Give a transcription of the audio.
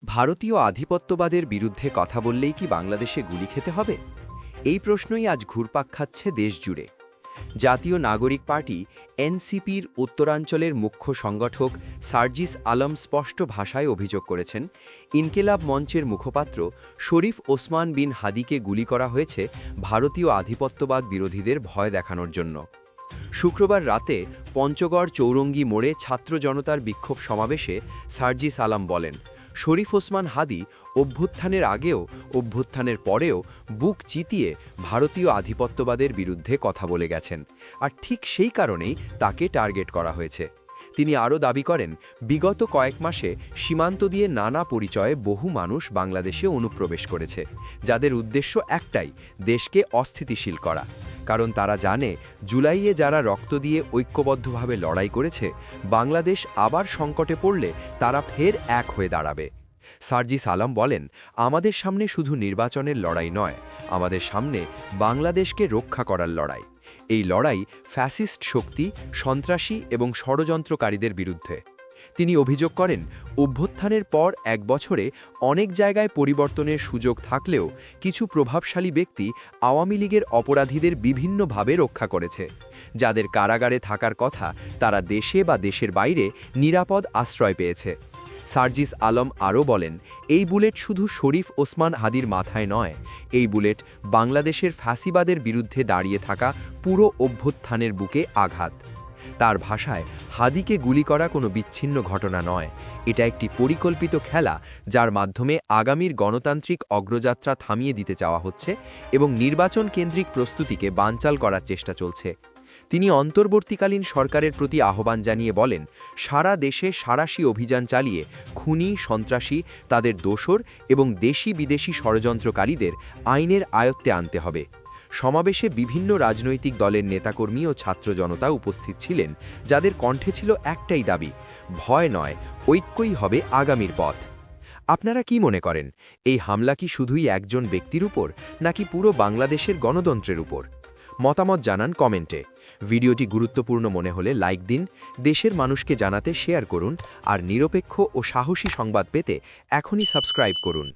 ভারতীয় আধিপত্যবাদের বিরুদ্ধে কথা বললেই কি বাংলাদেশে গুলি খেতে হবে? এই প্রশ্নই আজ ঘুরপাক খাচ্ছে দেশজুড়ে। জাতীয় নাগরিক পার্টি এনসিপির উত্তরাঞ্চলের মুখ্য সংগঠক সার্জিস আলম স্পষ্ট ভাষায় অভিযোগ করেছেন, ইনকিলাব মঞ্চের মুখপাত্র শরীফ ওসমান বিন হাদিকে গুলি করা হয়েছে ভারতীয় আধিপত্যবাদ বিরোধীদের ভয় দেখানোর জন্য। শুক্রবার রাতে পঞ্চগড় চৌরঙ্গি মোড়ে ছাত্র জনতার বিক্ষোভ সমাবেশে সার্জিস আলম বলেন, শরীফ ওসমান হাদি অভ্যুত্থানের আগেও অভ্যুত্থানের পরেও বুক চিতিয়ে ভারতীয় আধিপত্যবাদের বিরুদ্ধে কথা বলে গেছেন, আর ঠিক সেই কারণেই তাকে টার্গেট করা হয়েছে। তিনি আরও দাবি করেন, বিগত কয়েক মাসে সীমান্ত দিয়ে নানা পরিচয়ে বহু মানুষ বাংলাদেশে অনুপ্রবেশ করেছে, যাদের উদ্দেশ্য একটাই, দেশকে অস্থিতিশীল করা। কারণ তারা জানে, জুলাইয়ে যারা রক্ত দিয়ে ঐক্যবদ্ধভাবে লড়াই করেছে, বাংলাদেশ আবার সংকটে পড়লে তারা ফের এক হয়ে দাঁড়াবে। সার্জিস আলম বলেন, আমাদের সামনে শুধু নির্বাচনের লড়াই নয়, আমাদের সামনে বাংলাদেশকে রক্ষা করার লড়াই। এই লড়াই ফ্যাসিস্ট শক্তি, সন্ত্রাসী এবং ষড়যন্ত্রকারীদের বিরুদ্ধে। তিনি অভিযোগ করেন, অভ্যুত্থানের পর এক বছরে অনেক জায়গায় পরিবর্তনের সুযোগ থাকলেও কিছু প্রভাবশালী ব্যক্তি আওয়ামী লীগের অপরাধীদের বিভিন্নভাবে রক্ষা করেছে। যাদের কারাগারে থাকার কথা, তারা দেশে বা দেশের বাইরে নিরাপদ আশ্রয় পেয়েছে। সার্জিস আলম আরও বলেন, এই বুলেট শুধু শরীফ ওসমান হাদির মাথায় নয়, এই বুলেট বাংলাদেশের ফ্যাসিবাদের বিরুদ্ধে দাঁড়িয়ে থাকা পুরো অভ্যুত্থানের বুকে আঘাত। তার ভাষায়, হাদিকে গুলি করা কোনো বিচ্ছিন্ন ঘটনা নয়, এটা একটি পরিকল্পিত খেলা, যার মাধ্যমে আগামীর গণতান্ত্রিক অগ্রযাত্রা থামিয়ে দিতে চাওয়া হচ্ছে এবং নির্বাচন কেন্দ্রিক প্রস্তুতিকে বানচাল করার চেষ্টা চলছে। তিনি অন্তর্বর্তীকালীন সরকারের প্রতি আহ্বান জানিয়ে বলেন, সারা দেশে সাঁড়াশি অভিযান চালিয়ে খুনি, সন্ত্রাসী, তাদের দোসর এবং দেশি বিদেশি ষড়যন্ত্রকারীদের আইনের আয়ত্তে আনতে হবে। সমাবেশে বিভিন্ন রাজনৈতিক দলের নেতাকর্মী ও ছাত্র জনতা উপস্থিত ছিলেন, যাদের কণ্ঠে ছিল একটাই দাবি, ভয় নয়, ঐক্যই হবে আগামীর পথ। আপনারা কি মনে করেন, এই হামলা কি শুধুই একজন ব্যক্তির উপর, নাকি পুরো বাংলাদেশের গণতন্ত্রের উপর? মতামত জানান কমেন্টে। ভিডিওটি গুরুত্বপূর্ণ মনে হলে লাইক দিন, দেশের মানুষকে জানাতে শেয়ার করুন, আর নিরপেক্ষ ও সাহসী সংবাদ পেতে এখনই সাবস্ক্রাইব করুন।